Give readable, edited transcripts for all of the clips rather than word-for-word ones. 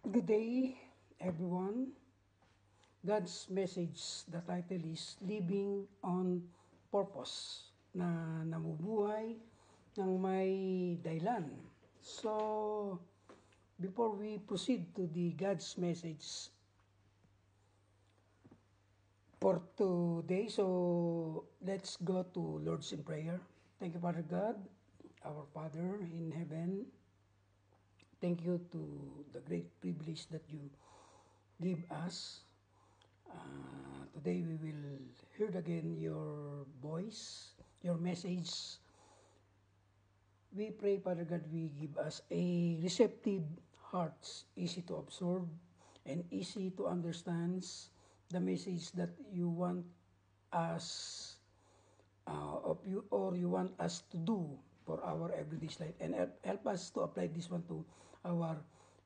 Good day, everyone. God's message, the title is Living on Purpose, na namubuhay ng may dahilan. So, before we proceed to the God's message for today, so let's go to Lord's in prayer. Thank you, Father God, our Father in heaven. Thank you to the great privilege that you give us. Today we will hear again your voice, your message. We pray, Father God, we give us a receptive hearts, easy to absorb and easy to understand the message that you want us of you, or you want us to do for our everyday life, and help us to apply this one to our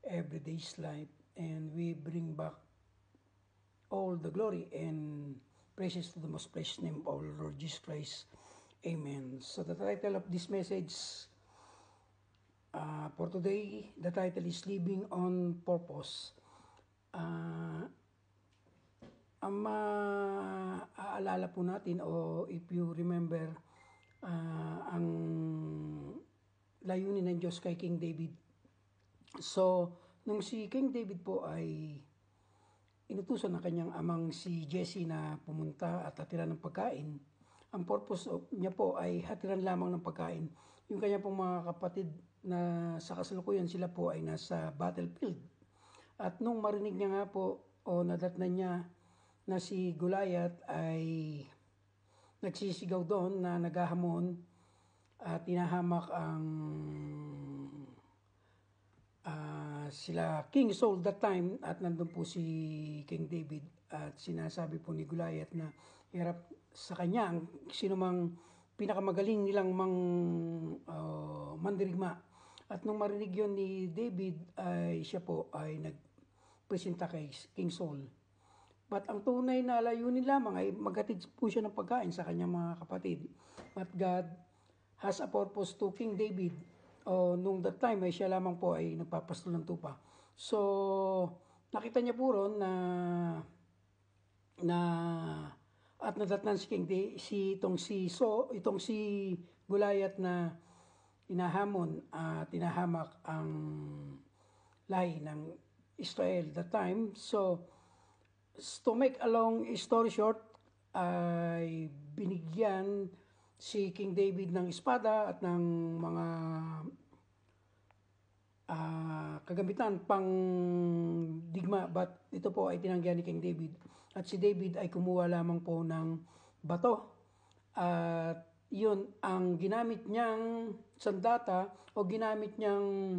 everyday life, and we bring back all the glory and praises to the most precious name of our Lord Jesus Christ. Amen. So the title of this message for today, the title is Living on Purpose. Ang maaalala po natin, o if you remember, ang layunin ng Diyos kay King David. So, nung si King David po ay inutusan ng kanyang amang si Jesse na pumunta at hatiran ng pagkain, ang purpose niya po ay hatiran lamang ng pagkain. Yung kanya pong mga kapatid na sa kasalukuyan, sila po ay nasa battlefield. At nung marinig niya nga po, o nadatnan niya na si Goliath ay nagsisigaw doon na naghahamon at tinahamak ang sila King Saul that time, at nandun po si King David, at sinasabi po ni Goliath na hirap sa kanya ang sino mang pinakamagaling nilang mandirigma. At nung marinig yon ni David, ay siya po ay nagpresenta kay King Saul. But ang tunay na layunin lamang ay maghatid po siya ng pagkain sa kanyang mga kapatid. But God has a purpose to King David. Nung that time ay siya lamang po ay nagpapastol ng tupa. So, nakita niya po ron na at nadatnan si King itong si Goliath na inahamon at tinahamak ang lahi ng Israel that time. So, to make a long story short, ay binigyan si King David ng espada at ng mga kagamitan pang digma, but ito po ay tinanggihan ni King David. At si David ay kumuha lamang po ng bato. At yun ang ginamit niyang sandata, o ginamit niyang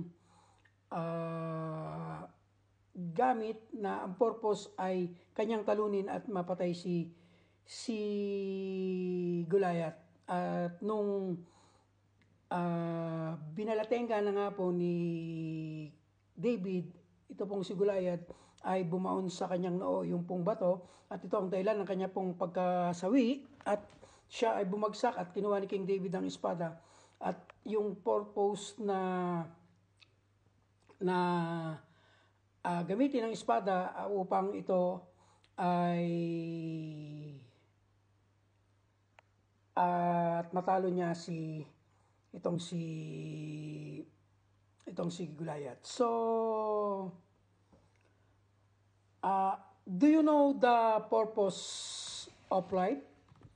gamit na ang purpose ay kanyang talunin at mapatay si Goliath. At nung binalatenga na nga po ni David, ito pong si Goliath ay bumaon sa kanyang noo yung pong bato, at ito ang dahilan ng kanya pong pagkasawi, at siya ay bumagsak at kinuha ni King David ang espada. At yung purpose na gamitin ang espada upang ito ay at matalo niya itong si Goliath. So, do you know the purpose of life?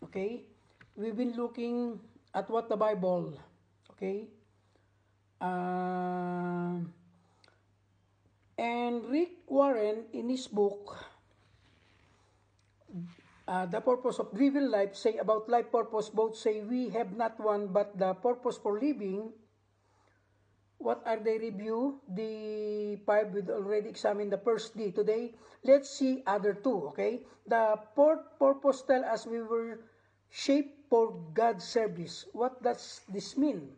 Okay? We've been looking at what the Bible, okay? And Rick Warren, in his book, The Purpose of Living Life, say about life purpose, both say we have not one but the purpose for living. What are they review? The 5, we already examined the first D. Today, let's see other 2, okay? The fourth purpose tell us we were shaped for God's service. What does this mean?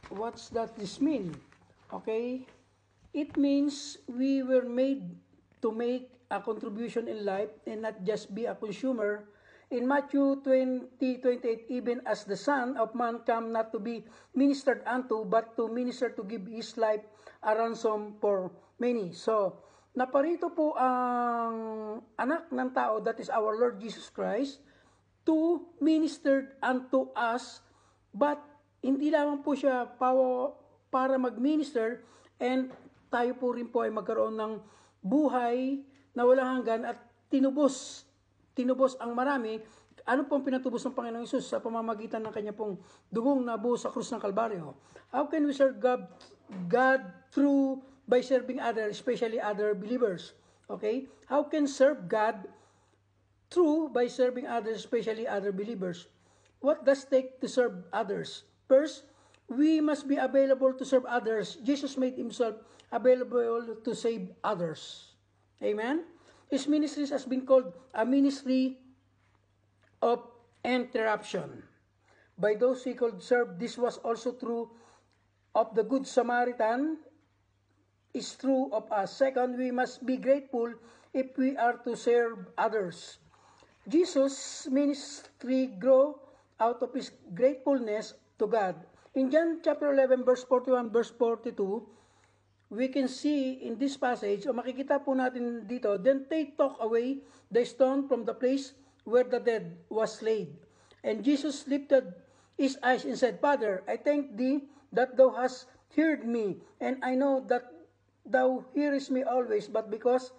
What's that this mean? Okay? It means we were made to make a contribution in life and not just be a consumer in Matthew 20:28, even as the Son of Man come not to be ministered unto, but to minister, to give His life a ransom for many. So, naparito po ang anak ng tao, that is our Lord Jesus Christ, to minister unto us, but hindi lamang po siya para mag-minister, and tayo po rin po ay magkaroon ng buhay na walang hanggan at tinubos ang marami. Ano pong pinatubos ng Panginoong Hesus sa pamamagitan ng kanya pong dugong nabuhos sa krus ng Kalbaryo? How can we serve God through by serving others, especially other believers? Okay? How can serve God through by serving others, especially other believers? What does it take to serve others? First, we must be available to serve others. Jesus made Himself available to save others. Amen? His ministry has been called a ministry of interruption. By those He could serve, this was also true of the Good Samaritan, is true of us. Second, we must be grateful if we are to serve others. Jesus' ministry grew out of His gratefulness to God. In John chapter 11, verse 41, verse 42, we can see in this passage, o makikita po natin dito, then they took away the stone from the place where the dead was laid. And Jesus lifted His eyes and said, Father, I thank Thee that Thou hast heard me, and I know that Thou hearest me always, but because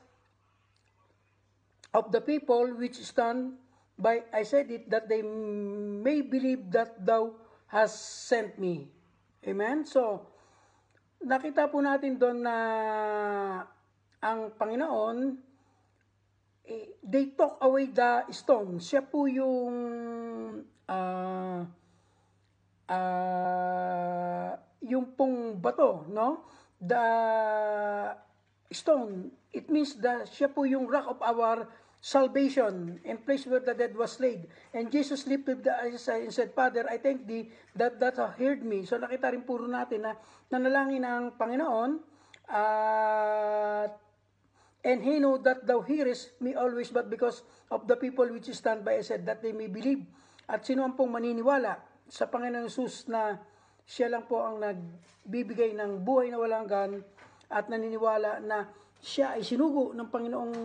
of the people which stand by, I said it, that they may believe that Thou hast sent me. Amen? So, nakita po natin doon na ang Panginoon, they took away the stone. Siya po yung yung pong bato, no? The stone, it means that siya po yung rock of our salvation and place where the dead was laid. And Jesus lifted the eyes and said, Father, I thank Thee that Thou heard me. So nakita rin puro natin na nanalangin ng Panginoon, and He know that Thou hearest me always, but because of the people which stand by, I said that they may believe. At sino ang pong maniniwala sa Panginoon Hesus na siya lang po ang nagbibigay ng buhay na walang hanggan, at naniniwala na siya ay sinugo ng Panginoong,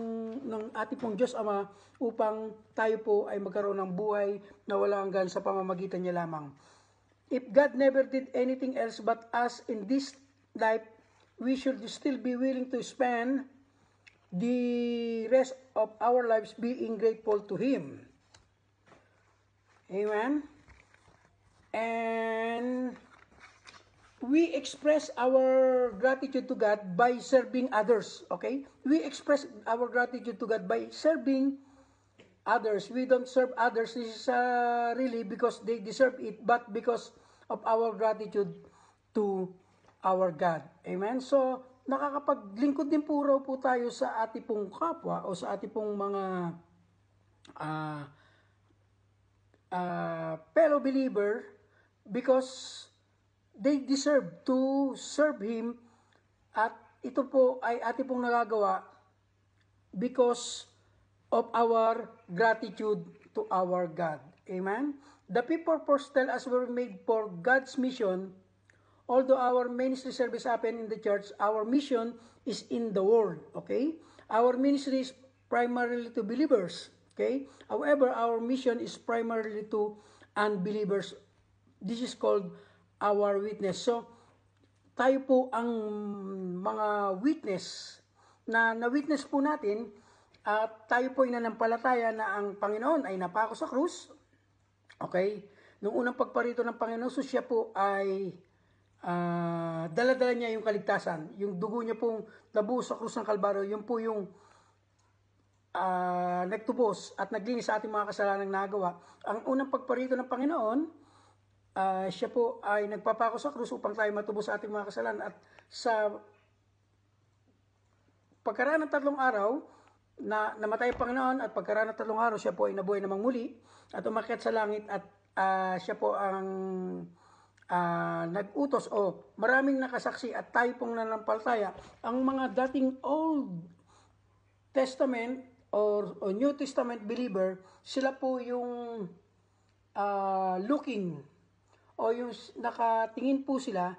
ng ating pong Diyos Ama, upang tayo po ay magkaroon ng buhay na walang hanggan sa pamamagitan niya lamang. If God never did anything else but us in this life, we should still be willing to spend the rest of our lives being grateful to Him. Amen? And we express our gratitude to God by serving others, okay? We express our gratitude to God by serving others. We don't serve others really because they deserve it, but because of our gratitude to our God. Amen? So, nakakapaglingkod din po raw po tayo sa ating pong kapwa o sa ating pong mga fellow believer, because they deserve to serve Him, at ito po ay ating pong nagagawa because of our gratitude to our God. Amen? The people first tell us we're made for God's mission. Although our ministry service happen in the church, our mission is in the world. Okay? Our ministry is primarily to believers. Okay? However, our mission is primarily to unbelievers. This is called our witness. So, tayo po ang mga witness na na-witness po natin, at tayo po ay nanampalataya na ang Panginoon ay napako sa krus. Okay? Noong unang pagparito ng Panginoon, so siya po ay dala-dala niya yung kaligtasan. Yung dugo niya pong nabuhos sa krus ng Kalbaryo, yun po yung nagtubos at naglinis sa ating mga kasalanang nagawa. Ang unang pagparito ng Panginoon, siya po ay nagpapako sa krus upang tayo matubos sa ating mga kasalanan, at sa pagkaraan ng 3 araw na namatay ang Panginoon, at pagkaraan ng 3 araw siya po ay nabuhay namang muli at umakyat sa langit, at siya po ang nag-utos o maraming nakasaksi, at tayo pong nanampalataya. Ang mga dating Old Testament or New Testament believer, sila po yung looking o yung nakatingin po sila